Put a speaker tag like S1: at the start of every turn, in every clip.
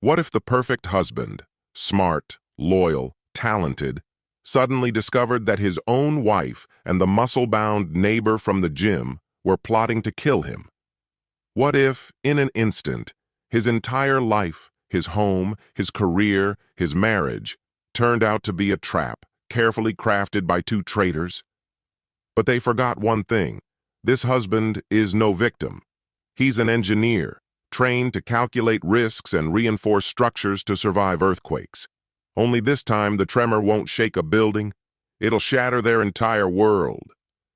S1: What if the perfect husband, smart, loyal, talented, suddenly discovered that his own wife and the muscle-bound neighbor from the gym were plotting to kill him? What if, in an instant, his entire life, his home, his career, his marriage, turned out to be a trap, carefully crafted by two traitors? But they forgot one thing. This husband is no victim. He's an engineer, trained to calculate risks and reinforce structures to survive earthquakes. Only this time the tremor won't shake a building. It'll shatter their entire world.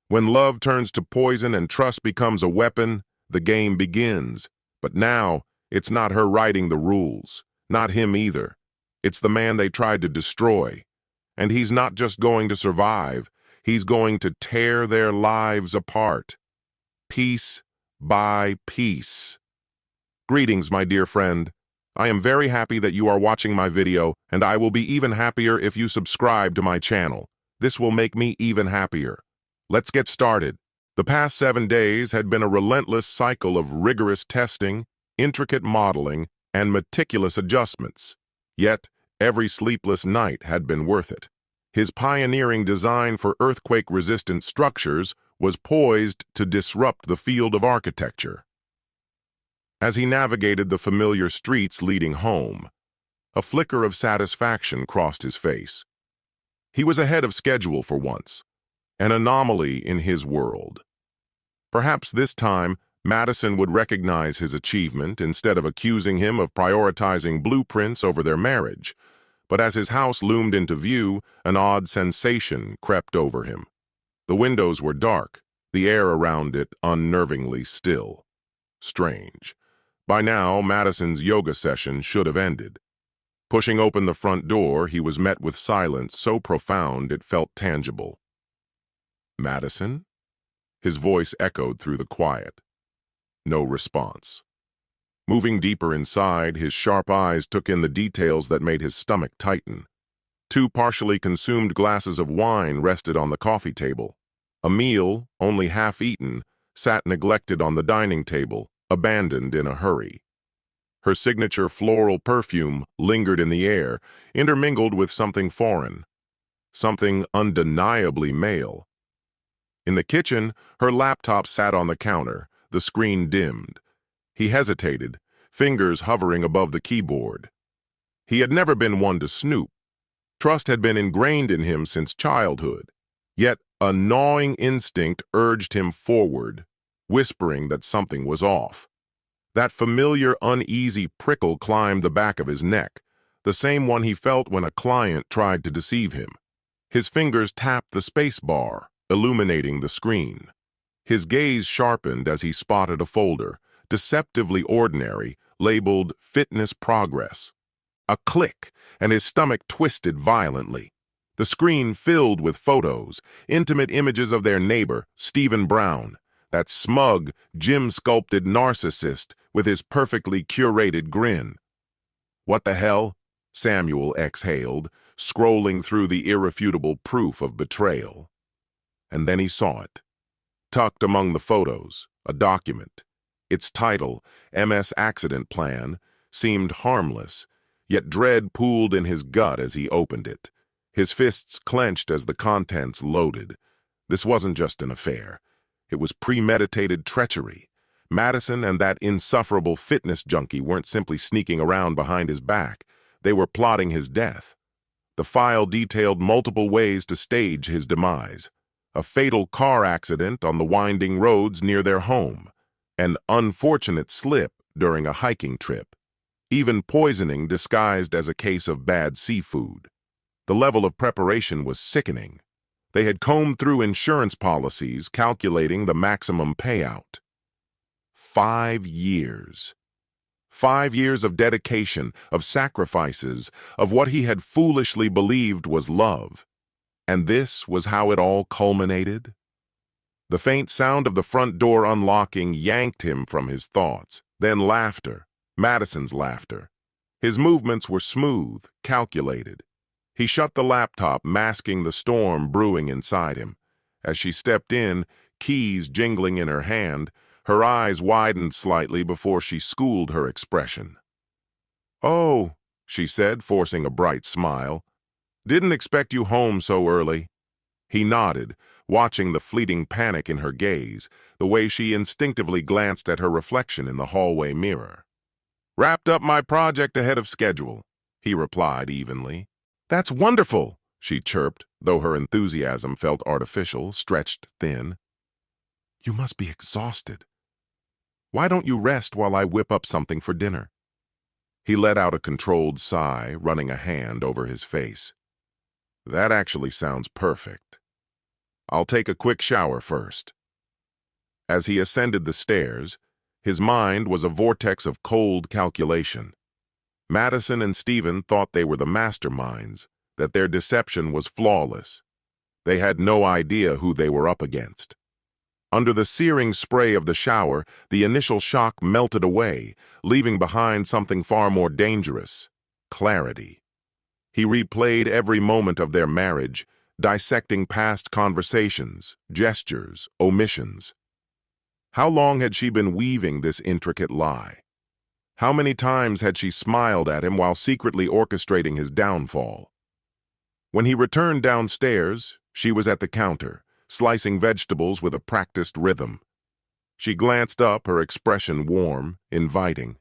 S1: When love turns to poison and trust becomes a weapon, the game begins. But now, it's not her writing the rules. Not him either. It's the man they tried to destroy. And he's not just going to survive. He's going to tear their lives apart. Piece by piece. Greetings, my dear friend. I am very happy that you are watching my video, and I will be even happier if you subscribe to my channel. This will make me even happier. Let's get started. The past 7 days had been a relentless cycle of rigorous testing, intricate modeling, and meticulous adjustments. Yet, every sleepless night had been worth it. His pioneering design for earthquake-resistant structures was poised to disrupt the field of architecture. As he navigated the familiar streets leading home, a flicker of satisfaction crossed his face. He was ahead of schedule for once, an anomaly in his world. Perhaps this time, Madison would recognize his achievement instead of accusing him of prioritizing blueprints over their marriage. But as his house loomed into view, an odd sensation crept over him. The windows were dark, the air around it unnervingly still. Strange. By now, Madison's yoga session should have ended. Pushing open the front door, he was met with silence so profound it felt tangible. "Madison?" His voice echoed through the quiet. No response. Moving deeper inside, his sharp eyes took in the details that made his stomach tighten. 2 partially consumed glasses of wine rested on the coffee table. A meal, only half eaten, sat neglected on the dining table, abandoned in a hurry. Her signature floral perfume lingered in the air, intermingled with something foreign, something undeniably male. In the kitchen, her laptop sat on the counter, the screen dimmed. He hesitated, fingers hovering above the keyboard. He had never been one to snoop. Trust had been ingrained in him since childhood. Yet a gnawing instinct urged him forward, whispering that something was off. That familiar uneasy prickle climbed the back of his neck, the same one he felt when a client tried to deceive him. His fingers tapped the space bar, illuminating the screen. His gaze sharpened as he spotted a folder, deceptively ordinary, labeled Fitness Progress. A click, and his stomach twisted violently. The screen filled with photos, intimate images of their neighbor, Stephen Brown, that smug, gym-sculpted narcissist with his perfectly curated grin. "What the hell?" Samuel exhaled, scrolling through the irrefutable proof of betrayal. And then he saw it. Tucked among the photos, a document. Its title, MS Accident Plan, seemed harmless, yet dread pooled in his gut as he opened it. His fists clenched as the contents loaded. This wasn't just an affair. It was premeditated treachery. Madison and that insufferable fitness junkie weren't simply sneaking around behind his back. They were plotting his death. The file detailed multiple ways to stage his demise. A fatal car accident on the winding roads near their home. An unfortunate slip during a hiking trip. Even poisoning disguised as a case of bad seafood. The level of preparation was sickening. They had combed through insurance policies, calculating the maximum payout. 5 years. 5 years of dedication, of sacrifices, of what he had foolishly believed was love. And this was how it all culminated? The faint sound of the front door unlocking yanked him from his thoughts. Then laughter, Madison's laughter. His movements were smooth, calculated. He shut the laptop, masking the storm brewing inside him. As she stepped in, keys jingling in her hand, her eyes widened slightly before she schooled her expression. "Oh," she said, forcing a bright smile. "Didn't expect you home so early." He nodded, watching the fleeting panic in her gaze, the way she instinctively glanced at her reflection in the hallway mirror. "Wrapped up my project ahead of schedule," he replied evenly. "That's wonderful," she chirped, though her enthusiasm felt artificial, stretched thin. "You must be exhausted. Why don't you rest while I whip up something for dinner?" He let out a controlled sigh, running a hand over his face. "That actually sounds perfect. I'll take a quick shower first." As he ascended the stairs, his mind was a vortex of cold calculation. Madison and Stephen thought they were the masterminds, that their deception was flawless. They had no idea who they were up against. Under the searing spray of the shower, the initial shock melted away, leaving behind something far more dangerous: clarity. He replayed every moment of their marriage, dissecting past conversations, gestures, omissions. How long had she been weaving this intricate lie? How many times had she smiled at him while secretly orchestrating his downfall? When he returned downstairs, she was at the counter, slicing vegetables with a practiced rhythm. She glanced up, her expression warm, inviting.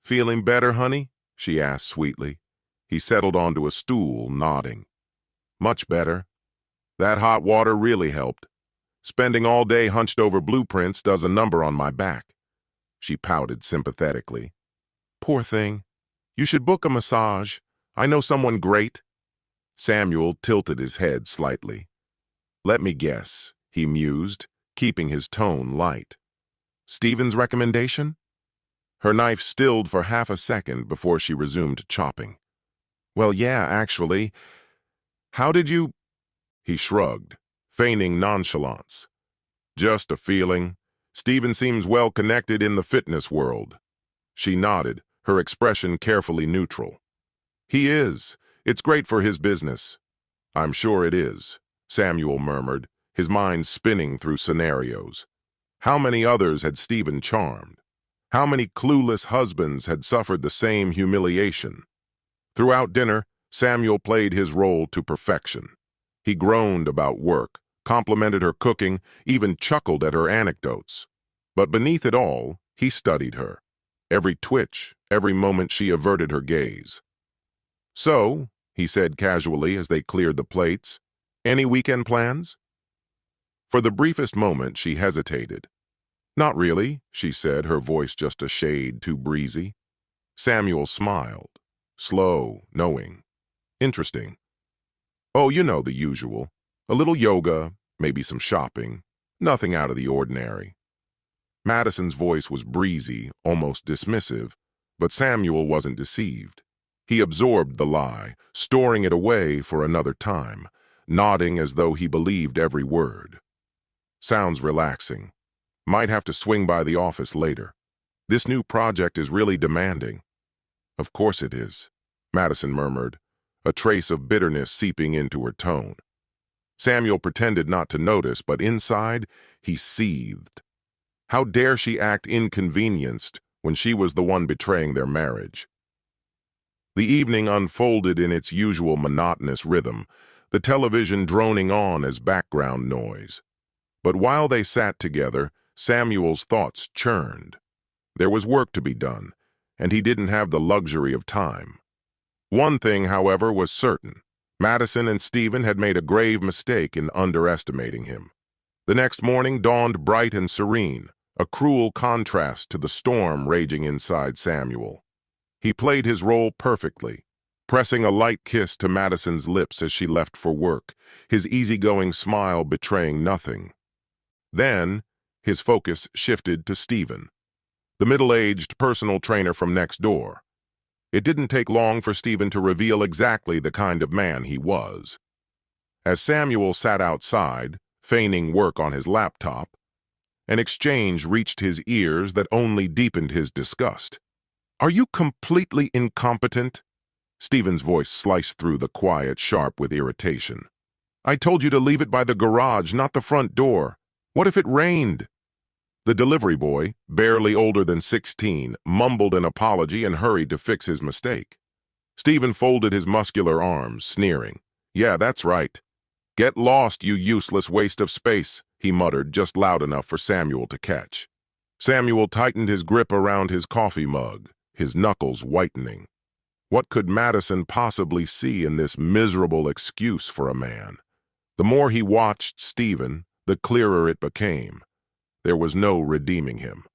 S1: "Feeling better, honey?" she asked sweetly. He settled onto a stool, nodding. "Much better. That hot water really helped. Spending all day hunched over blueprints does a number on my back." She pouted sympathetically. "Poor thing. You should book a massage. I know someone great." Samuel tilted his head slightly. "Let me guess," he mused, keeping his tone light. "Stephen's recommendation?" Her knife stilled for half a second before she resumed chopping. "Well, yeah, actually. How did you—" He shrugged, feigning nonchalance. "Just a feeling. Stephen seems well connected in the fitness world." She nodded, her expression carefully neutral. "He is. It's great for his business." "I'm sure it is," Samuel murmured, his mind spinning through scenarios. How many others had Stephen charmed? How many clueless husbands had suffered the same humiliation? Throughout dinner, Samuel played his role to perfection. He groaned about work, complimented her cooking, even chuckled at her anecdotes. But beneath it all, he studied her. Every twitch, every moment she averted her gaze. "So," he said casually as they cleared the plates, "any weekend plans?" For the briefest moment, she hesitated. "Not really," she said, her voice just a shade too breezy. Samuel smiled, slow, knowing. "Interesting." "Oh, you know the usual. A little yoga, maybe some shopping. Nothing out of the ordinary." Madison's voice was breezy, almost dismissive, but Samuel wasn't deceived. He absorbed the lie, storing it away for another time, nodding as though he believed every word. "Sounds relaxing. Might have to swing by the office later. This new project is really demanding." "Of course it is," Madison murmured, a trace of bitterness seeping into her tone. Samuel pretended not to notice, but inside, he seethed. How dare she act inconvenienced when she was the one betraying their marriage? The evening unfolded in its usual monotonous rhythm, the television droning on as background noise. But while they sat together, Samuel's thoughts churned. There was work to be done, and he didn't have the luxury of time. One thing, however, was certain. Madison and Stephen had made a grave mistake in underestimating him. The next morning dawned bright and serene, a cruel contrast to the storm raging inside Samuel. He played his role perfectly, pressing a light kiss to Madison's lips as she left for work, his easygoing smile betraying nothing. Then, his focus shifted to Stephen, the middle-aged personal trainer from next door. It didn't take long for Stephen to reveal exactly the kind of man he was. As Samuel sat outside, feigning work on his laptop, an exchange reached his ears that only deepened his disgust. "Are you completely incompetent?" Stephen's voice sliced through the quiet, sharp with irritation. "I told you to leave it by the garage, not the front door. What if it rained?" The delivery boy, barely older than 16, mumbled an apology and hurried to fix his mistake. Stephen folded his muscular arms, sneering. "Yeah, that's right. Get lost, you useless waste of space," he muttered, just loud enough for Samuel to catch. Samuel tightened his grip around his coffee mug, his knuckles whitening. What could Madison possibly see in this miserable excuse for a man? The more he watched Stephen, the clearer it became. There was no redeeming him.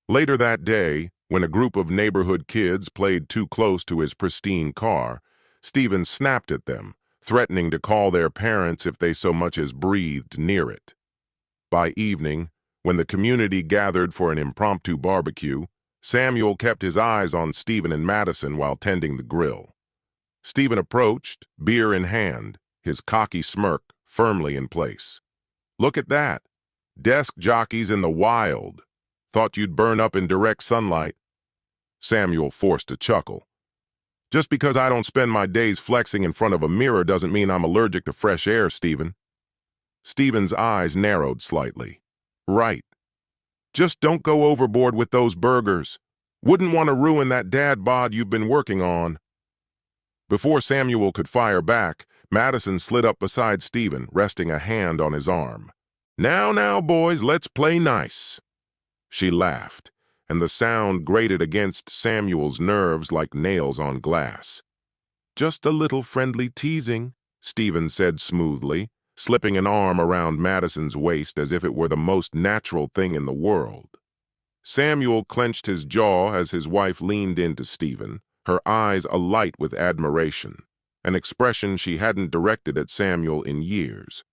S1: Later that day, when a group of neighborhood kids played too close to his pristine car, Stephen snapped at them, threatening to call their parents if they so much as breathed near it. By evening, when the community gathered for an impromptu barbecue, Samuel kept his eyes on Stephen and Madison while tending the grill. Stephen approached, beer in hand, his cocky smirk firmly in place. "Look at that. Desk jockeys in the wild. Thought you'd burn up in direct sunlight." Samuel forced a chuckle. "Just because I don't spend my days flexing in front of a mirror doesn't mean I'm allergic to fresh air, Stephen." Stephen's eyes narrowed slightly. "Right. Just don't go overboard with those burgers. Wouldn't want to ruin that dad bod you've been working on." Before Samuel could fire back, Madison slid up beside Stephen, resting a hand on his arm. Now, boys, let's play nice." She laughed, and the sound grated against Samuel's nerves like nails on glass. "Just a little friendly teasing," Stephen said smoothly, slipping an arm around Madison's waist as if it were the most natural thing in the world. Samuel clenched his jaw as his wife leaned into Stephen, her eyes alight with admiration, an expression she hadn't directed at Samuel in years.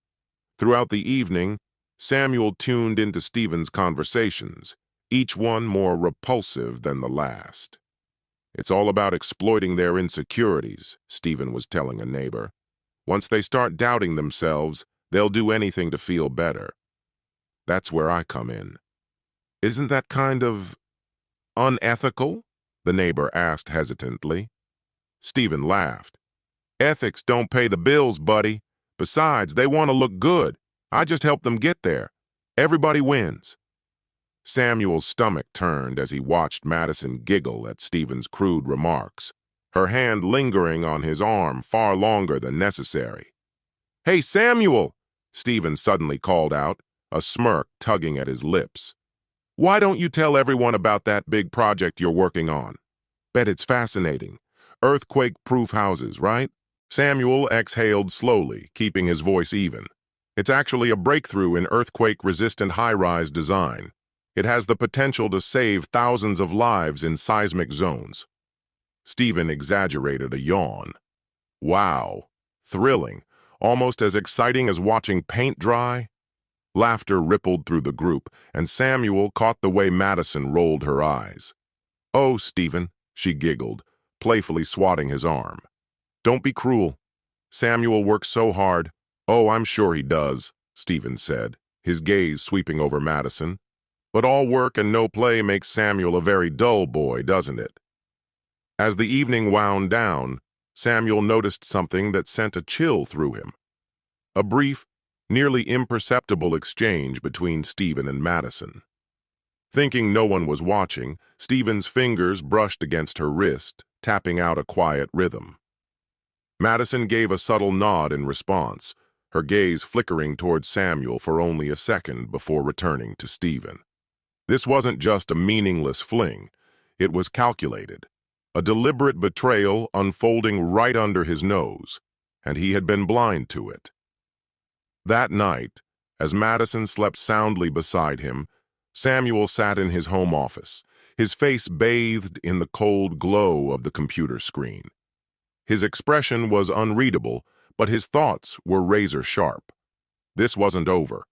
S1: Throughout the evening, Samuel tuned into Stephen's conversations, each one more repulsive than the last. "It's all about exploiting their insecurities," Stephen was telling a neighbor. "Once they start doubting themselves, they'll do anything to feel better. That's where I come in." "Isn't that kind of unethical?" the neighbor asked hesitantly. Stephen laughed. "Ethics don't pay the bills, buddy. Besides, they want to look good. I just help them get there. Everybody wins." Samuel's stomach turned as he watched Madison giggle at Stephen's crude remarks, her hand lingering on his arm far longer than necessary. "Hey, Samuel!" Stephen suddenly called out, a smirk tugging at his lips. "Why don't you tell everyone about that big project you're working on? Bet it's fascinating. Earthquake-proof houses, right?" Samuel exhaled slowly, keeping his voice even. "It's actually a breakthrough in earthquake-resistant high-rise design. It has the potential to save thousands of lives in seismic zones." Stephen exaggerated a yawn. "Wow. Thrilling. Almost as exciting as watching paint dry." Laughter rippled through the group, and Samuel caught the way Madison rolled her eyes. "Oh, Stephen," she giggled, playfully swatting his arm. "Don't be cruel. Samuel works so hard." "Oh, I'm sure he does," Stephen said, his gaze sweeping over Madison. "But all work and no play makes Samuel a very dull boy, doesn't it?" As the evening wound down, Samuel noticed something that sent a chill through him. A brief, nearly imperceptible exchange between Stephen and Madison. Thinking no one was watching, Stephen's fingers brushed against her wrist, tapping out a quiet rhythm. Madison gave a subtle nod in response, her gaze flickering toward Samuel for only a second before returning to Stephen. This wasn't just a meaningless fling. It was calculated, a deliberate betrayal unfolding right under his nose, and he had been blind to it. That night, as Madison slept soundly beside him, Samuel sat in his home office, his face bathed in the cold glow of the computer screen. His expression was unreadable, but his thoughts were razor sharp. This wasn't over.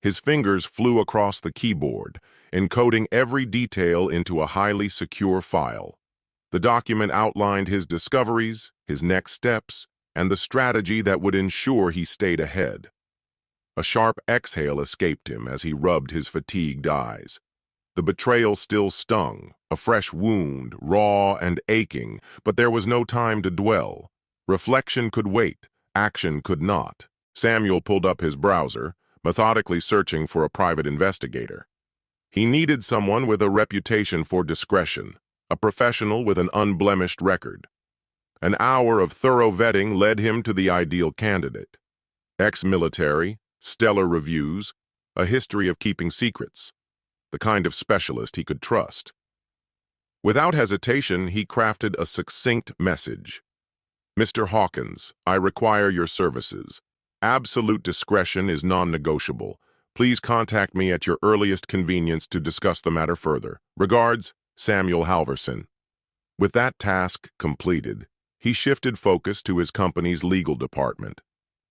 S1: His fingers flew across the keyboard, encoding every detail into a highly secure file. The document outlined his discoveries, his next steps, and the strategy that would ensure he stayed ahead. A sharp exhale escaped him as he rubbed his fatigued eyes. The betrayal still stung, a fresh wound, raw and aching, but there was no time to dwell. Reflection could wait, action could not. Samuel pulled up his browser, methodically searching for a private investigator. He needed someone with a reputation for discretion, a professional with an unblemished record. An hour of thorough vetting led him to the ideal candidate. Ex-military, stellar reviews, a history of keeping secrets, the kind of specialist he could trust. Without hesitation, he crafted a succinct message. Mr. Hawkins, I require your services. Absolute discretion is non-negotiable. Please contact me at your earliest convenience to discuss the matter further. Regards, Samuel Halverson. With that task completed, he shifted focus to his company's legal department.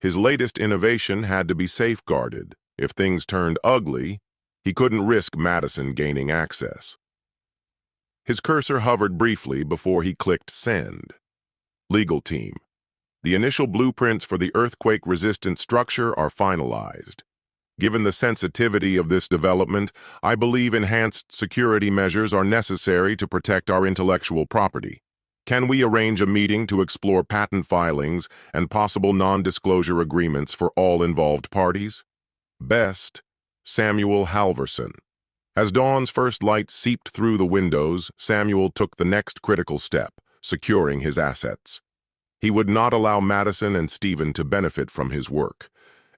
S1: His latest innovation had to be safeguarded. If things turned ugly, he couldn't risk Madison gaining access. His cursor hovered briefly before he clicked send. Legal team. The initial blueprints for the earthquake-resistant structure are finalized. Given the sensitivity of this development, I believe enhanced security measures are necessary to protect our intellectual property. Can we arrange a meeting to explore patent filings and possible non-disclosure agreements for all involved parties? Best, Samuel Halverson. As dawn's first light seeped through the windows, Samuel took the next critical step, securing his assets. He would not allow Madison and Stephen to benefit from his work.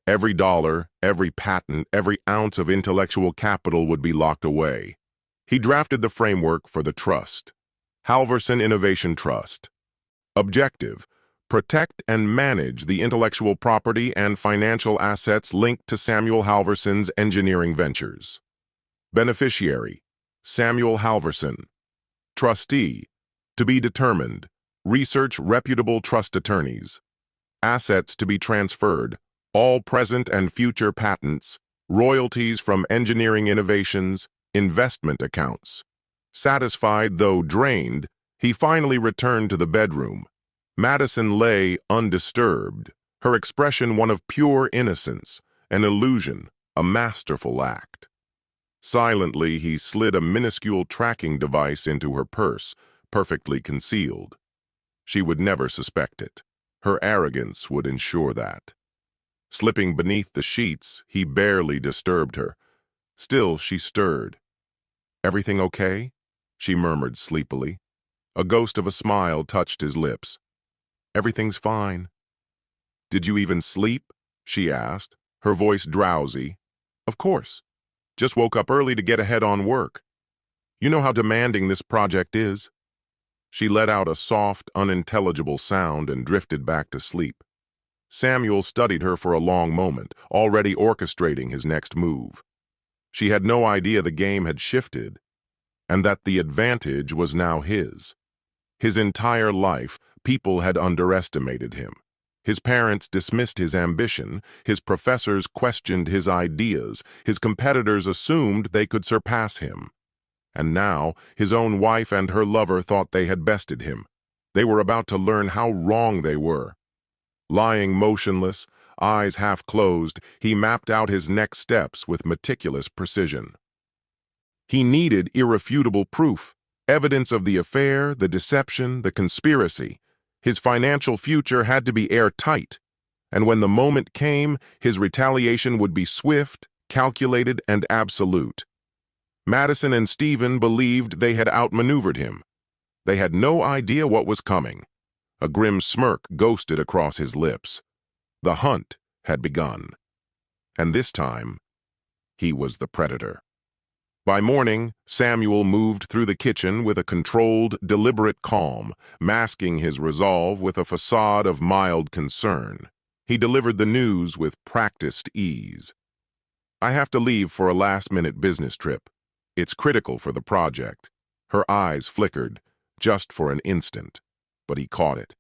S1: Every dollar, every patent, every ounce of intellectual capital would be locked away. He drafted the framework for the trust. Halverson Innovation Trust. Objective: protect and manage the intellectual property and financial assets linked to Samuel Halverson's engineering ventures. Beneficiary: Samuel Halverson. Trustee: to be determined. Research reputable trust attorneys. Assets to be transferred: all present and future patents, royalties from engineering innovations, investment accounts. Satisfied though drained, he finally returned to the bedroom. Madison lay undisturbed, her expression one of pure innocence, an illusion, a masterful act. Silently, he slid a minuscule tracking device into her purse, perfectly concealed. She would never suspect it. Her arrogance would ensure that. Slipping beneath the sheets, he barely disturbed her. Still, she stirred. "Everything okay?" she murmured sleepily. A ghost of a smile touched his lips. "Everything's fine." "Did you even sleep?" she asked, her voice drowsy. "Of course. Just woke up early to get ahead on work. You know how demanding this project is." She let out a soft, unintelligible sound and drifted back to sleep. Samuel studied her for a long moment, already orchestrating his next move. She had no idea the game had shifted, and that the advantage was now his. His entire life, people had underestimated him. His parents dismissed his ambition, his professors questioned his ideas, his competitors assumed they could surpass him. And now, his own wife and her lover thought they had bested him. They were about to learn how wrong they were. Lying motionless, eyes half closed, he mapped out his next steps with meticulous precision. He needed irrefutable proof, evidence of the affair, the deception, the conspiracy. His financial future had to be airtight, and when the moment came, his retaliation would be swift, calculated, and absolute. Madison and Stephen believed they had outmaneuvered him. They had no idea what was coming. A grim smirk ghosted across his lips. The hunt had begun. And this time, he was the predator. By morning, Samuel moved through the kitchen with a controlled, deliberate calm, masking his resolve with a facade of mild concern. He delivered the news with practiced ease. "I have to leave for a last-minute business trip. It's critical for the project." Her eyes flickered, just for an instant, but he caught it.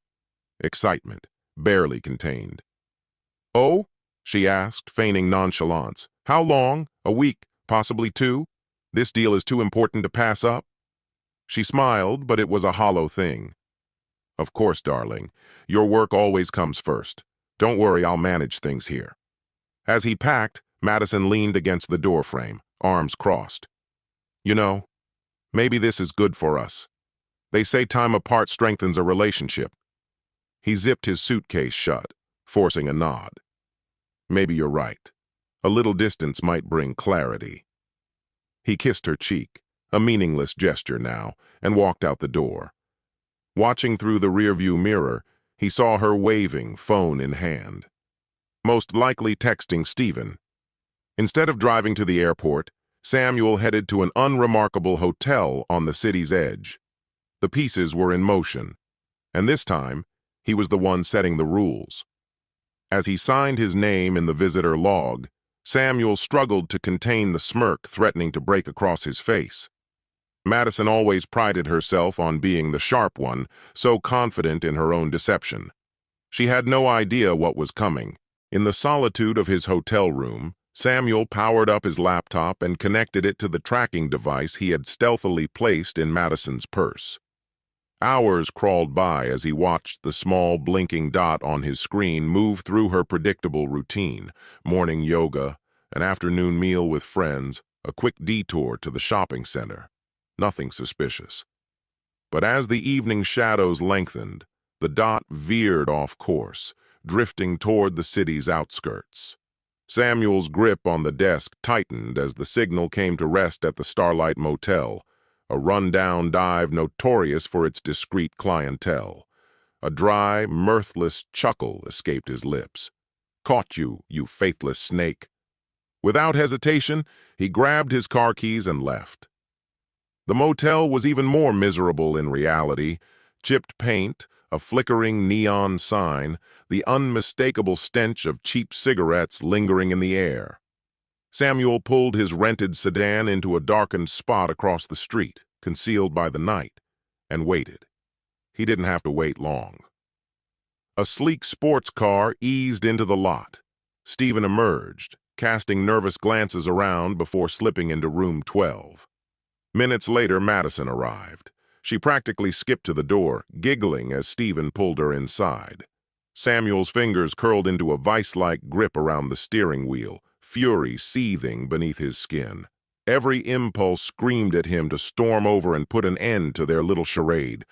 S1: Excitement, barely contained. "Oh?" she asked, feigning nonchalance. "How long? A week, possibly 2? This deal is too important to pass up?" She smiled, but it was a hollow thing. "Of course, darling. Your work always comes first. Don't worry, I'll manage things here." As he packed, Madison leaned against the doorframe, arms crossed. "You know, maybe this is good for us. They say time apart strengthens a relationship." He zipped his suitcase shut, forcing a nod. "Maybe you're right. A little distance might bring clarity." He kissed her cheek, a meaningless gesture now, and walked out the door. Watching through the rearview mirror, he saw her waving, phone in hand. Most likely texting Stephen. Instead of driving to the airport, Samuel headed to an unremarkable hotel on the city's edge. The pieces were in motion, and this time, he was the one setting the rules. As he signed his name in the visitor log, Samuel struggled to contain the smirk threatening to break across his face. Madison always prided herself on being the sharp one, so confident in her own deception. She had no idea what was coming. In the solitude of his hotel room, Samuel powered up his laptop and connected it to the tracking device he had stealthily placed in Madison's purse. Hours crawled by as he watched the small blinking dot on his screen move through her predictable routine: morning yoga, an afternoon meal with friends, a quick detour to the shopping center. Nothing suspicious. But as the evening shadows lengthened, the dot veered off course, drifting toward the city's outskirts. Samuel's grip on the desk tightened as the signal came to rest at the Starlight Motel, a run-down dive notorious for its discreet clientele. A dry, mirthless chuckle escaped his lips. "Caught you, you faithless snake." Without hesitation, he grabbed his car keys and left. The motel was even more miserable in reality. Chipped paint, a flickering neon sign, the unmistakable stench of cheap cigarettes lingering in the air. Samuel pulled his rented sedan into a darkened spot across the street, concealed by the night, and waited. He didn't have to wait long. A sleek sports car eased into the lot. Stephen emerged, casting nervous glances around before slipping into room 12. Minutes later, Madison arrived. She practically skipped to the door, giggling as Stephen pulled her inside. Samuel's fingers curled into a vice-like grip around the steering wheel, fury seething beneath his skin. Every impulse screamed at him to storm over and put an end to their little charade.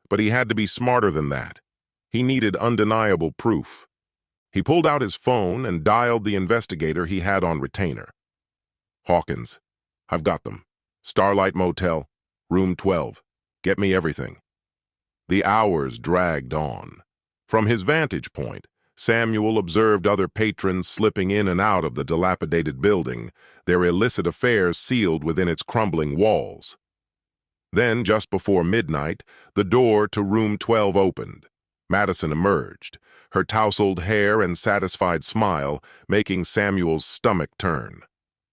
S1: But he had to be smarter than that. He needed undeniable proof. He pulled out his phone and dialed the investigator he had on retainer. "Hawkins, I've got them. Starlight Motel, room 12. Get me everything." The hours dragged on. From his vantage point, Samuel observed other patrons slipping in and out of the dilapidated building, their illicit affairs sealed within its crumbling walls. Then, just before midnight, the door to room 12 opened. Madison emerged, her tousled hair and satisfied smile making Samuel's stomach turn.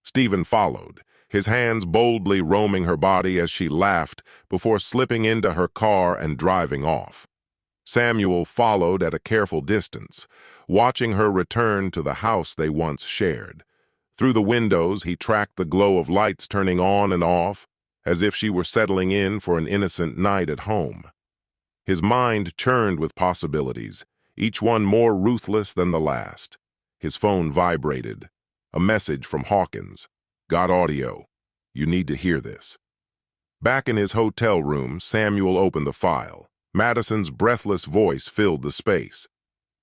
S1: Stephen followed, his hands boldly roaming her body as she laughed before slipping into her car and driving off. Samuel followed at a careful distance, watching her return to the house they once shared. Through the windows, he tracked the glow of lights turning on and off, as if she were settling in for an innocent night at home. His mind churned with possibilities, each one more ruthless than the last. His phone vibrated. A message from Hawkins. "Got audio. You need to hear this." Back in his hotel room, Samuel opened the file. Madison's breathless voice filled the space.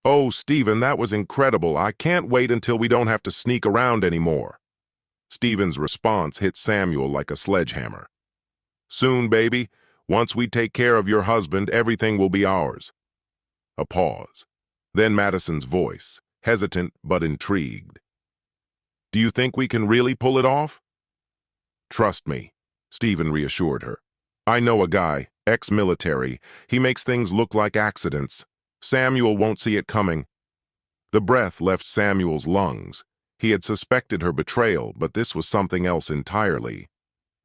S1: "Oh, Stephen, that was incredible. I can't wait until we don't have to sneak around anymore." Stephen's response hit Samuel like a sledgehammer. "Soon, baby. Once we take care of your husband, everything will be ours." A pause. Then Madison's voice, hesitant but intrigued. "Do you think we can really pull it off?" "Trust me," Stephen reassured her. "I know a guy, ex-military. He makes things look like accidents. Samuel won't see it coming." The breath left Samuel's lungs. He had suspected her betrayal, but this was something else entirely.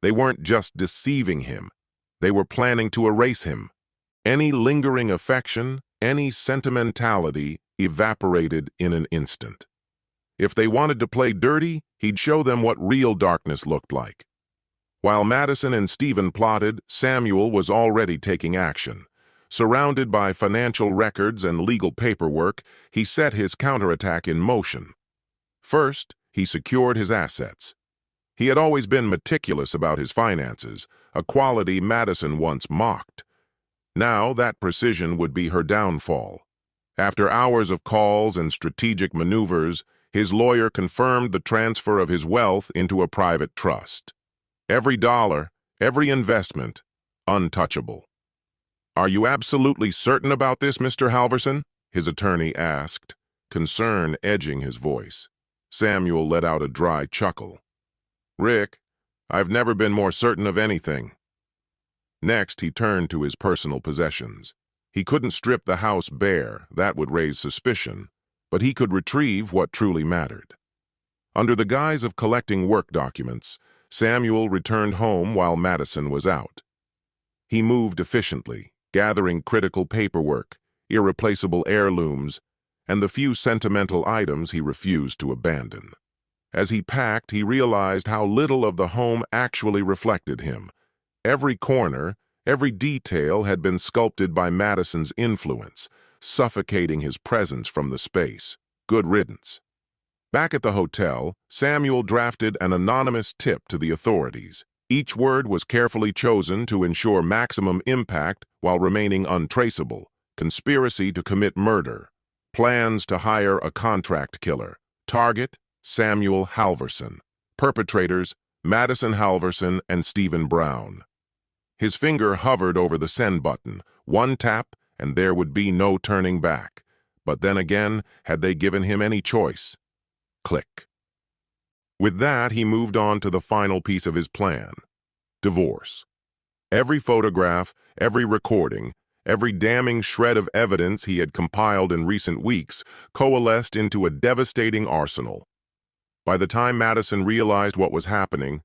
S1: They weren't just deceiving him. They were planning to erase him. Any lingering affection, any sentimentality evaporated in an instant. If they wanted to play dirty, he'd show them what real darkness looked like. While Madison and Stephen plotted, Samuel was already taking action. Surrounded by financial records and legal paperwork, he set his counterattack in motion. First, he secured his assets. He had always been meticulous about his finances, a quality Madison once mocked. Now that precision would be her downfall. After hours of calls and strategic maneuvers, his lawyer confirmed the transfer of his wealth into a private trust. Every dollar, every investment, untouchable. "Are you absolutely certain about this, Mr. Halverson?" his attorney asked, concern edging his voice. Samuel let out a dry chuckle. "Rick, I've never been more certain of anything." Next, he turned to his personal possessions. He couldn't strip the house bare, that would raise suspicion, but he could retrieve what truly mattered. Under the guise of collecting work documents, Samuel returned home while Madison was out. He moved efficiently, gathering critical paperwork, irreplaceable heirlooms, and the few sentimental items he refused to abandon. As he packed, he realized how little of the home actually reflected him. Every corner, every detail had been sculpted by Madison's influence, suffocating his presence from the space. Good riddance. Back at the hotel, Samuel drafted an anonymous tip to the authorities. Each word was carefully chosen to ensure maximum impact while remaining untraceable. Conspiracy to commit murder. Plans to hire a contract killer. Target, Samuel Halverson. Perpetrators, Madison Halverson and Stephen Brown. His finger hovered over the send button. One tap, and there would be no turning back. But then again, had they given him any choice? Click. With that, he moved on to the final piece of his plan. Divorce. Every photograph, every recording, every damning shred of evidence he had compiled in recent weeks coalesced into a devastating arsenal. By the time Madison realized what was happening,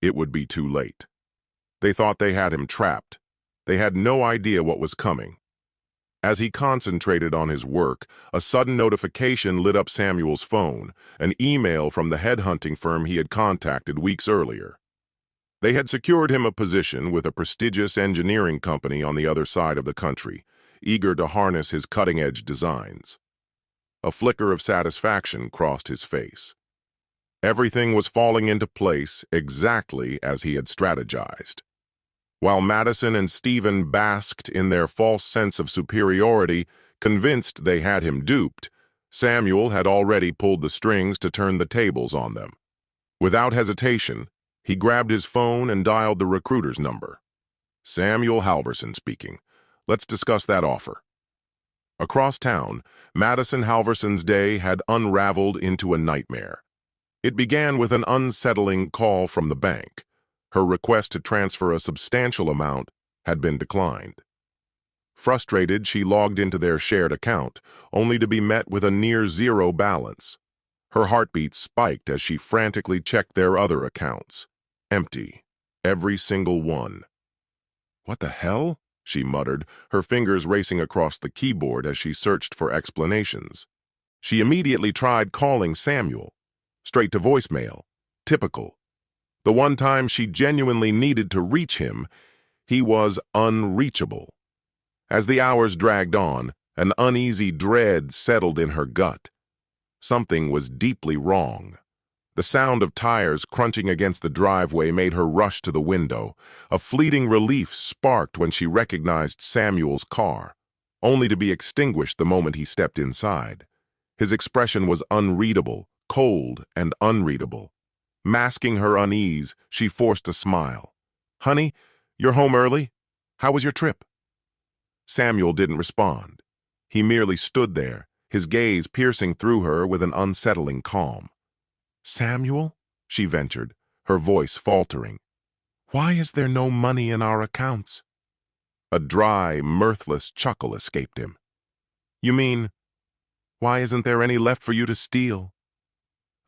S1: it would be too late. They thought they had him trapped. They had no idea what was coming. As he concentrated on his work, a sudden notification lit up Samuel's phone, an email from the headhunting firm he had contacted weeks earlier. They had secured him a position with a prestigious engineering company on the other side of the country, eager to harness his cutting-edge designs. A flicker of satisfaction crossed his face. Everything was falling into place exactly as he had strategized. While Madison and Stephen basked in their false sense of superiority, convinced they had him duped, Samuel had already pulled the strings to turn the tables on them. Without hesitation, he grabbed his phone and dialed the recruiter's number. "Samuel Halverson speaking. Let's discuss that offer." Across town, Madison Halverson's day had unraveled into a nightmare. It began with an unsettling call from the bank. Her request to transfer a substantial amount had been declined. Frustrated, she logged into their shared account, only to be met with a near-zero balance. Her heartbeat spiked as she frantically checked their other accounts. Empty. Every single one. "What the hell?" she muttered, her fingers racing across the keyboard as she searched for explanations. She immediately tried calling Samuel. Straight to voicemail. Typical. The one time she genuinely needed to reach him, he was unreachable. As the hours dragged on, an uneasy dread settled in her gut. Something was deeply wrong. The sound of tires crunching against the driveway made her rush to the window. A fleeting relief sparked when she recognized Samuel's car, only to be extinguished the moment he stepped inside. His expression was unreadable, cold and unreadable. Masking her unease, she forced a smile. "Honey, you're home early? How was your trip?" Samuel didn't respond. He merely stood there, his gaze piercing through her with an unsettling calm. "Samuel?" she ventured, her voice faltering. "Why is there no money in our accounts?" A dry, mirthless chuckle escaped him. "You mean, why isn't there any left for you to steal?"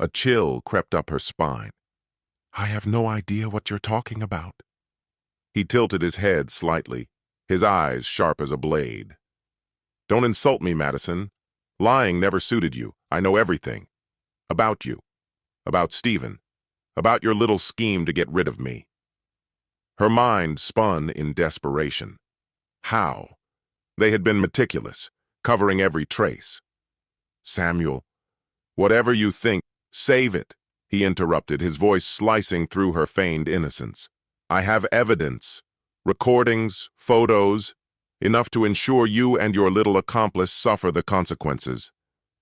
S1: A chill crept up her spine. "I have no idea what you're talking about." He tilted his head slightly, his eyes sharp as a blade. "Don't insult me, Madison. Lying never suited you. I know everything. About you. About Stephen. About your little scheme to get rid of me." Her mind spun in desperation. How? They had been meticulous, covering every trace. "Samuel, whatever you think, save it," he interrupted, his voice slicing through her feigned innocence. "I have evidence, recordings, photos, enough to ensure you and your little accomplice suffer the consequences.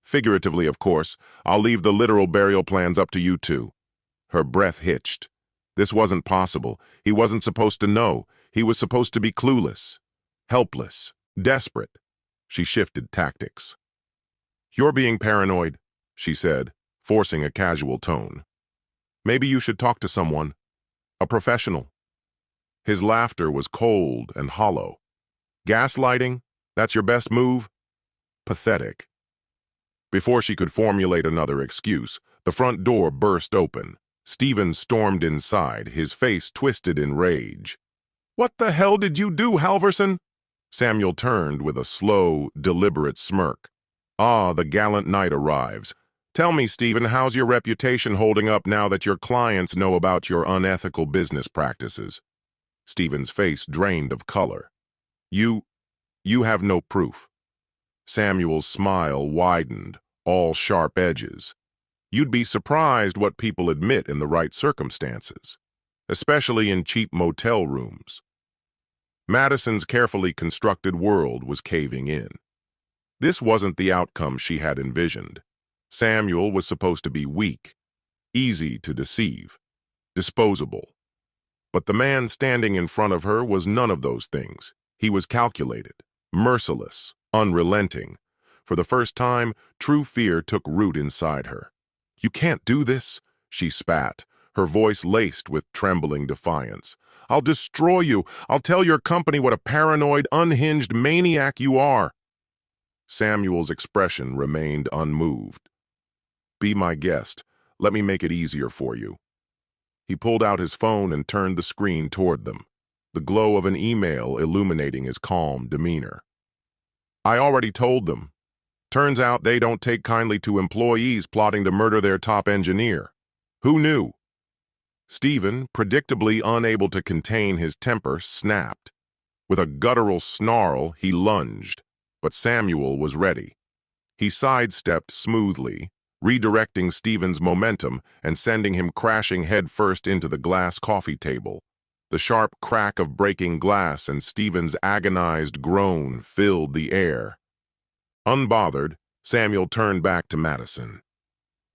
S1: Figuratively, of course, I'll leave the literal burial plans up to you two." Her breath hitched. This wasn't possible. He wasn't supposed to know. He was supposed to be clueless, helpless, desperate. She shifted tactics. "You're being paranoid," she said, forcing a casual tone. "Maybe you should talk to someone, a professional." His laughter was cold and hollow. "Gaslighting? That's your best move? Pathetic." Before she could formulate another excuse, the front door burst open. Stephen stormed inside, his face twisted in rage. "What the hell did you do, Halverson?" Samuel turned with a slow, deliberate smirk. "Ah, the gallant knight arrives. Tell me, Stephen, how's your reputation holding up now that your clients know about your unethical business practices?" Stephen's face drained of color. You have no proof." Samuel's smile widened, all sharp edges. "You'd be surprised what people admit in the right circumstances, especially in cheap motel rooms." Madison's carefully constructed world was caving in. This wasn't the outcome she had envisioned. Samuel was supposed to be weak, easy to deceive, disposable. But the man standing in front of her was none of those things. He was calculated, merciless, unrelenting. For the first time, true fear took root inside her. "You can't do this," she spat, her voice laced with trembling defiance. "I'll destroy you. I'll tell your company what a paranoid, unhinged maniac you are." Samuel's expression remained unmoved. "Be my guest. Let me make it easier for you." He pulled out his phone and turned the screen toward them, the glow of an email illuminating his calm demeanor. "I already told them. Turns out they don't take kindly to employees plotting to murder their top engineer. Who knew?" Stephen, predictably unable to contain his temper, snapped. With a guttural snarl, he lunged, but Samuel was ready. He sidestepped smoothly, redirecting Stephen's momentum and sending him crashing headfirst into the glass coffee table. The sharp crack of breaking glass and Stephen's agonized groan filled the air. Unbothered, Samuel turned back to Madison.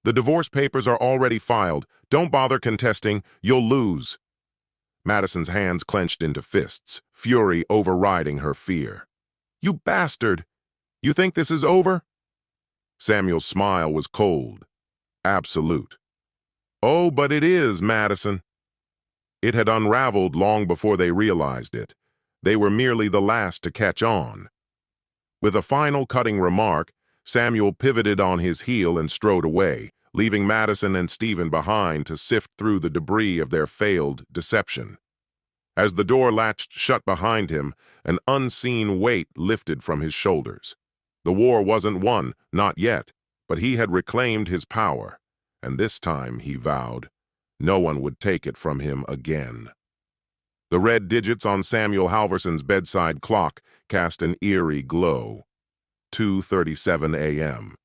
S1: "The divorce papers are already filed. Don't bother contesting. You'll lose." Madison's hands clenched into fists, fury overriding her fear. "You bastard! You think this is over?" Samuel's smile was cold, absolute. "Oh, but it is, Madison." It had unraveled long before they realized it. They were merely the last to catch on. With a final cutting remark, Samuel pivoted on his heel and strode away, leaving Madison and Stephen behind to sift through the debris of their failed deception. As the door latched shut behind him, an unseen weight lifted from his shoulders. The war wasn't won, not yet, but he had reclaimed his power, and this time, he vowed, no one would take it from him again. The red digits on Samuel Halverson's bedside clock cast an eerie glow. 2:37 a.m.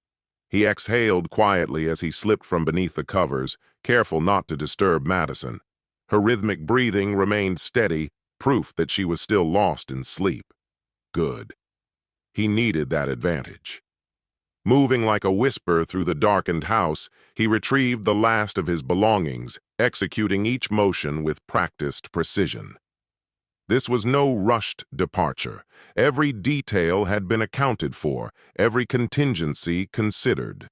S1: He exhaled quietly as he slipped from beneath the covers, careful not to disturb Madison. Her rhythmic breathing remained steady, proof that she was still lost in sleep. Good. He needed that advantage. Moving like a whisper through the darkened house, he retrieved the last of his belongings, executing each motion with practiced precision. This was no rushed departure. Every detail had been accounted for, every contingency considered.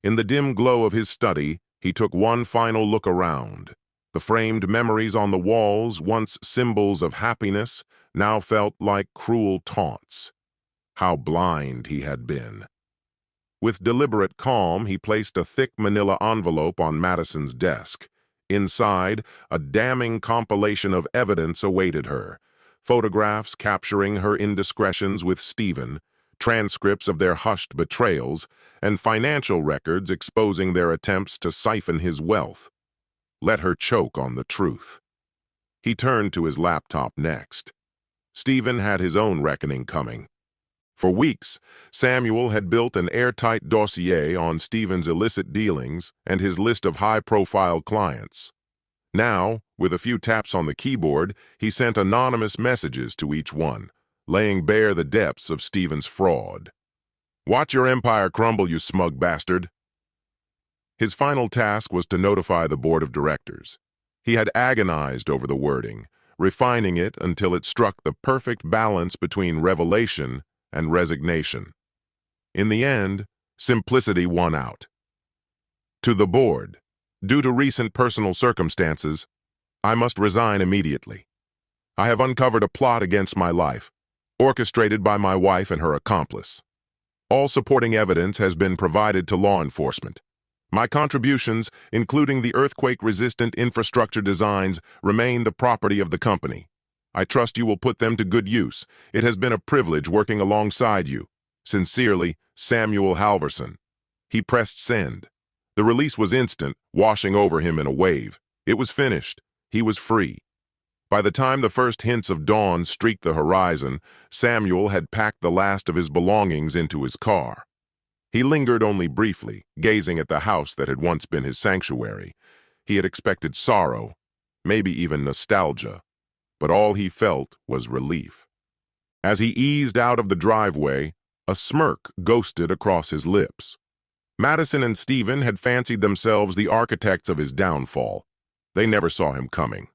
S1: In the dim glow of his study, he took one final look around. The framed memories on the walls, once symbols of happiness, now felt like cruel taunts. How blind he had been. With deliberate calm, he placed a thick manila envelope on Madison's desk. Inside, a damning compilation of evidence awaited her. Photographs capturing her indiscretions with Stephen, transcripts of their hushed betrayals, and financial records exposing their attempts to siphon his wealth. Let her choke on the truth. He turned to his laptop next. Stephen had his own reckoning coming. For weeks, Samuel had built an airtight dossier on Stephen's illicit dealings and his list of high-profile clients. Now, with a few taps on the keyboard, he sent anonymous messages to each one, laying bare the depths of Stephen's fraud. "Watch your empire crumble, you smug bastard." His final task was to notify the board of directors. He had agonized over the wording, refining it until it struck the perfect balance between revelation and resignation. In the end, simplicity won out. To the board, due to recent personal circumstances, I must resign immediately. I have uncovered a plot against my life, orchestrated by my wife and her accomplice. All supporting evidence has been provided to law enforcement. My contributions, including the earthquake-resistant infrastructure designs, remain the property of the company. I trust you will put them to good use. It has been a privilege working alongside you. Sincerely, Samuel Halverson. He pressed send. The release was instant, washing over him in a wave. It was finished. He was free. By the time the first hints of dawn streaked the horizon, Samuel had packed the last of his belongings into his car. He lingered only briefly, gazing at the house that had once been his sanctuary. He had expected sorrow, maybe even nostalgia, but all he felt was relief. As he eased out of the driveway, a smirk ghosted across his lips. Madison and Stephen had fancied themselves the architects of his downfall. They never saw him coming.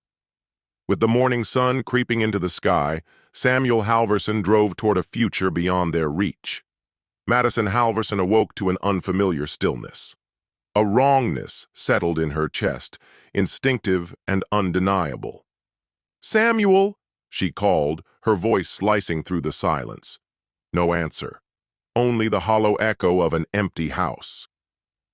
S1: With the morning sun creeping into the sky, Samuel Halverson drove toward a future beyond their reach. Madison Halverson awoke to an unfamiliar stillness. A wrongness settled in her chest, instinctive and undeniable. "Samuel!" she called, her voice slicing through the silence. No answer. Only the hollow echo of an empty house.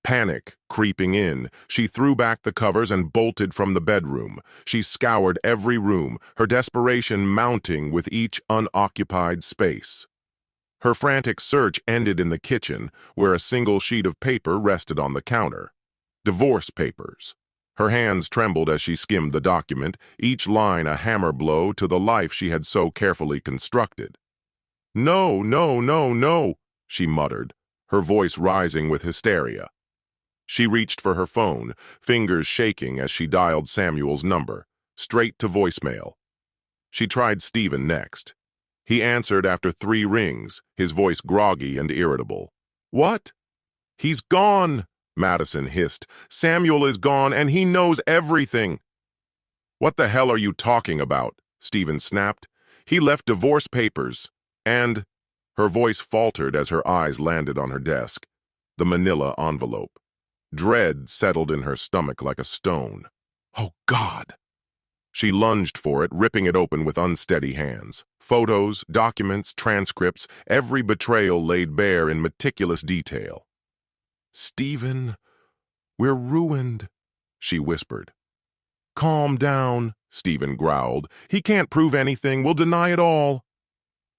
S1: Panic creeping in, she threw back the covers and bolted from the bedroom. She scoured every room, her desperation mounting with each unoccupied space. Her frantic search ended in the kitchen, where a single sheet of paper rested on the counter. Divorce papers. Her hands trembled as she skimmed the document, each line a hammer blow to the life she had so carefully constructed. "No, no, no, no," she muttered, her voice rising with hysteria. She reached for her phone, fingers shaking as she dialed Samuel's number, straight to voicemail. She tried Stephen next. He answered after 3 rings, his voice groggy and irritable. "What?" "He's gone," Madison hissed. "Samuel is gone, and he knows everything." "What the hell are you talking about?" Stephen snapped. "He left divorce papers, and—" Her voice faltered as her eyes landed on her desk, the manila envelope. Dread settled in her stomach like a stone. Oh, God! She lunged for it, ripping it open with unsteady hands. Photos, documents, transcripts, every betrayal laid bare in meticulous detail. "Stephen, we're ruined," she whispered. "Calm down," Stephen growled. "He can't prove anything. We'll deny it all."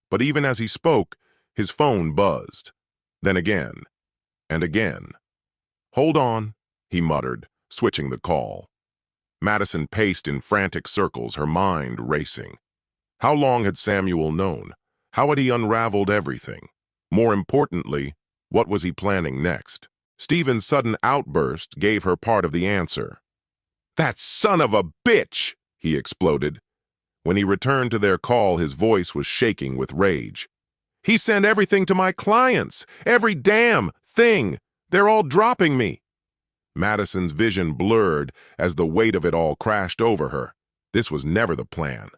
S1: But even as he spoke, his phone buzzed. Then again, and again. "Hold on," he muttered, switching the call. Madison paced in frantic circles, her mind racing. How long had Samuel known? How had he unraveled everything? More importantly, what was he planning next? Stephen's sudden outburst gave her part of the answer. "That son of a bitch!" he exploded. When he returned to their call, his voice was shaking with rage. "He sent everything to my clients! Every damn thing! They're all dropping me!" Madison's vision blurred as the weight of it all crashed over her. This was never the plan.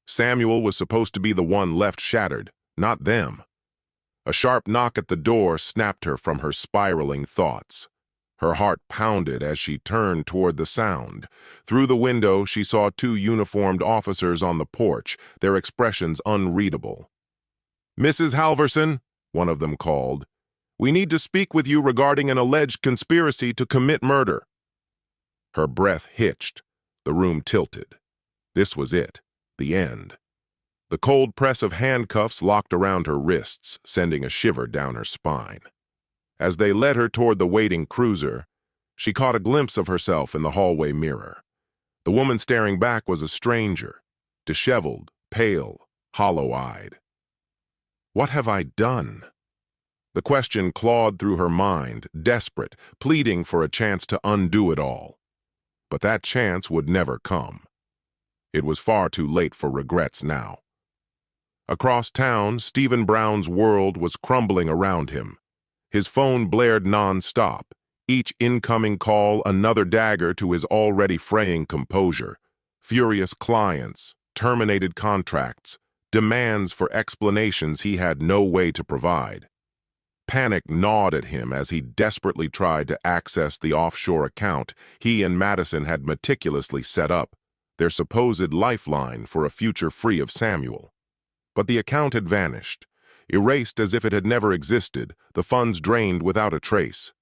S1: Samuel was supposed to be the one left shattered, not them. A sharp knock at the door snapped her from her spiraling thoughts. Her heart pounded as she turned toward the sound. Through the window, she saw 2 uniformed officers on the porch, their expressions unreadable. "Mrs. Halverson," one of them called, "we need to speak with you regarding an alleged conspiracy to commit murder." Her breath hitched. The room tilted. This was it, the end. The cold press of handcuffs locked around her wrists, sending a shiver down her spine. As they led her toward the waiting cruiser, she caught a glimpse of herself in the hallway mirror. The woman staring back was a stranger, disheveled, pale, hollow-eyed. What have I done? The question clawed through her mind, desperate, pleading for a chance to undo it all. But that chance would never come. It was far too late for regrets now. Across town, Stephen Brown's world was crumbling around him. His phone blared non-stop. Each incoming call another dagger to his already fraying composure. Furious clients, terminated contracts, demands for explanations he had no way to provide. Panic gnawed at him as he desperately tried to access the offshore account he and Madison had meticulously set up, their supposed lifeline for a future free of Samuel. But the account had vanished, erased as if it had never existed, the funds drained without a trace.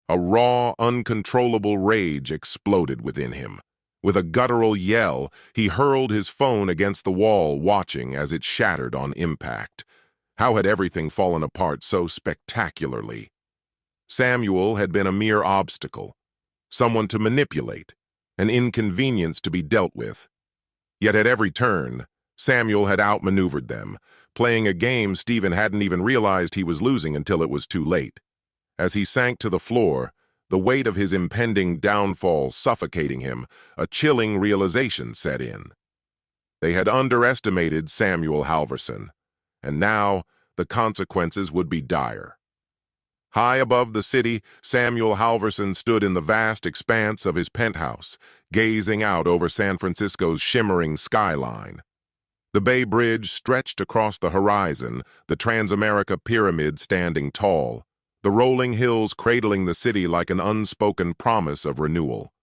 S1: A raw, uncontrollable rage exploded within him. With a guttural yell, he hurled his phone against the wall, watching as it shattered on impact. How had everything fallen apart so spectacularly? Samuel had been a mere obstacle, someone to manipulate, an inconvenience to be dealt with. Yet at every turn, Samuel had outmaneuvered them, playing a game Stephen hadn't even realized he was losing until it was too late. As he sank to the floor, the weight of his impending downfall suffocating him, a chilling realization set in. They had underestimated Samuel Halverson, and now the consequences would be dire. High above the city, Samuel Halverson stood in the vast expanse of his penthouse, gazing out over San Francisco's shimmering skyline. The Bay Bridge stretched across the horizon, the Transamerica Pyramid standing tall, the rolling hills cradling the city like an unspoken promise of renewal.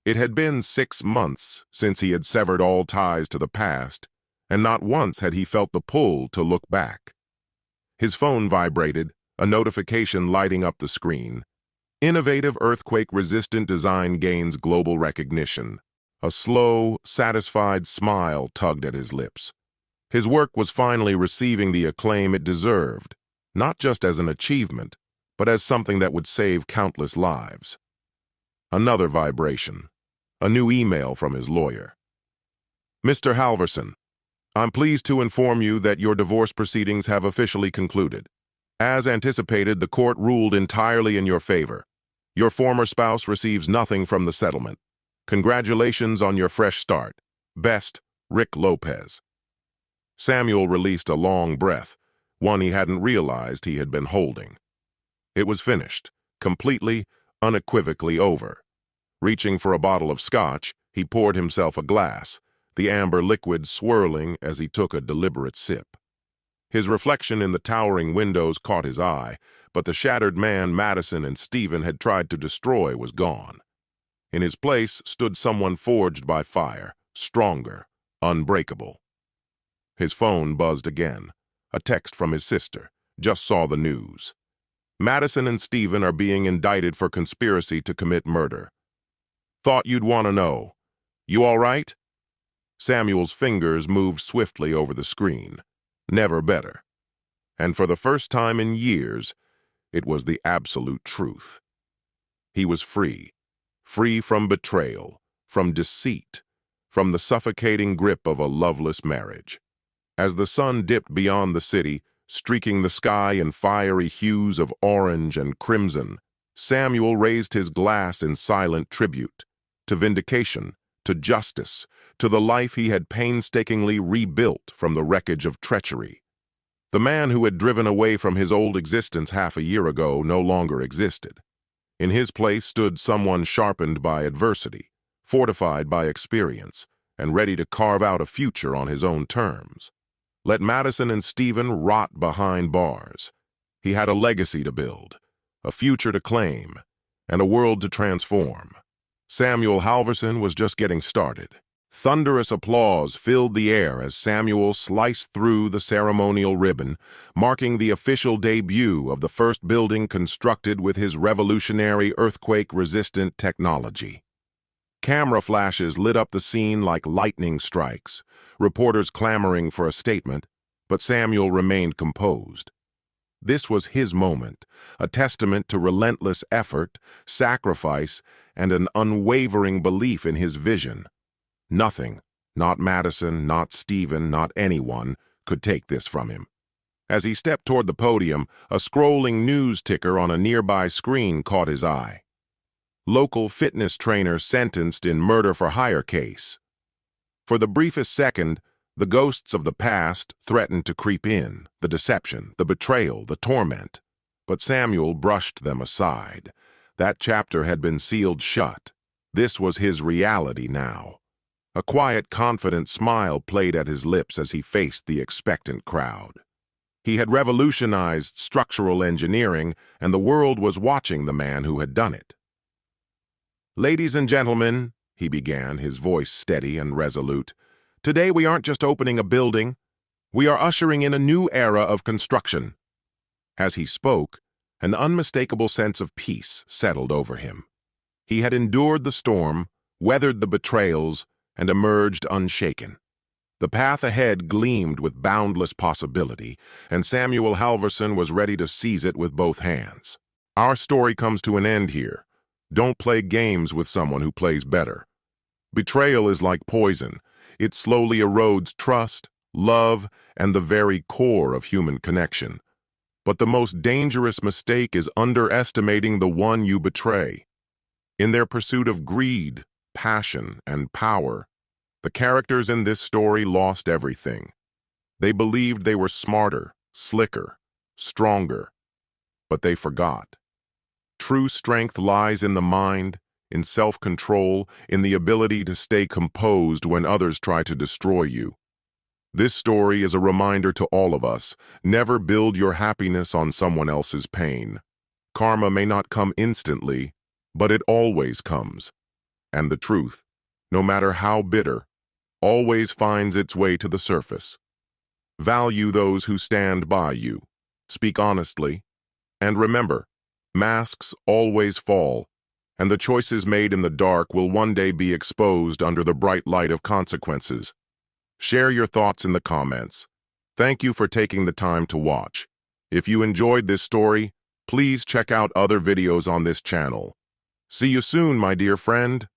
S1: It had been 6 months since he had severed all ties to the past, and not once had he felt the pull to look back. His phone vibrated, a notification lighting up the screen. Innovative earthquake-resistant design gains global recognition. A slow, satisfied smile tugged at his lips. His work was finally receiving the acclaim it deserved, not just as an achievement, but as something that would save countless lives. Another vibration. A new email from his lawyer. Mr. Halverson, I'm pleased to inform you that your divorce proceedings have officially concluded. As anticipated, the court ruled entirely in your favor. Your former spouse receives nothing from the settlement. Congratulations on your fresh start. Best, Rick Lopez. Samuel released a long breath, one he hadn't realized he had been holding. It was finished, completely, unequivocally over. Reaching for a bottle of scotch, he poured himself a glass, the amber liquid swirling as he took a deliberate sip. His reflection in the towering windows caught his eye, but the shattered man Madison and Stephen had tried to destroy was gone. In his place stood someone forged by fire, stronger, unbreakable. His phone buzzed again. A text from his sister. Just saw the news. Madison and Stephen are being indicted for conspiracy to commit murder. Thought you'd want to know. You all right? Samuel's fingers moved swiftly over the screen. Never better. And for the first time in years, it was the absolute truth. He was free. Free from betrayal, from deceit, from the suffocating grip of a loveless marriage. As the sun dipped beyond the city, streaking the sky in fiery hues of orange and crimson, Samuel raised his glass in silent tribute to vindication, to justice, to the life he had painstakingly rebuilt from the wreckage of treachery. The man who had driven away from his old existence half a year ago no longer existed. In his place stood someone sharpened by adversity, fortified by experience, and ready to carve out a future on his own terms. Let Madison and Stephen rot behind bars. He had a legacy to build, a future to claim, and a world to transform. Samuel Halverson was just getting started. Thunderous applause filled the air as Samuel sliced through the ceremonial ribbon, marking the official debut of the first building constructed with his revolutionary earthquake-resistant technology. Camera flashes lit up the scene like lightning strikes, reporters clamoring for a statement, but Samuel remained composed. This was his moment, a testament to relentless effort, sacrifice, and an unwavering belief in his vision. Nothing, not Madison, not Stephen, not anyone, could take this from him. As he stepped toward the podium, a scrolling news ticker on a nearby screen caught his eye. Local fitness trainer sentenced in murder-for-hire case. For the briefest second, the ghosts of the past threatened to creep in, the deception, the betrayal, the torment. But Samuel brushed them aside. That chapter had been sealed shut. This was his reality now. A quiet, confident smile played at his lips as he faced the expectant crowd. He had revolutionized structural engineering, and the world was watching the man who had done it. "Ladies and gentlemen," he began, his voice steady and resolute, "today we aren't just opening a building, we are ushering in a new era of construction." As he spoke, an unmistakable sense of peace settled over him. He had endured the storm, weathered the betrayals, and emerged unshaken. The path ahead gleamed with boundless possibility, and Samuel Halverson was ready to seize it with both hands. Our story comes to an end here. Don't play games with someone who plays better. Betrayal is like poison. It slowly erodes trust, love, and the very core of human connection. But the most dangerous mistake is underestimating the one you betray. In their pursuit of greed, passion, and power, the characters in this story lost everything. They believed they were smarter, slicker, stronger, but they forgot. True strength lies in the mind, in self-control, in the ability to stay composed when others try to destroy you. This story is a reminder to all of us: never build your happiness on someone else's pain. Karma may not come instantly, but it always comes. And the truth, no matter how bitter, always finds its way to the surface. Value those who stand by you. Speak honestly. And remember, masks always fall, and the choices made in the dark will one day be exposed under the bright light of consequences. Share your thoughts in the comments. Thank you for taking the time to watch. If you enjoyed this story, please check out other videos on this channel. See you soon, my dear friend.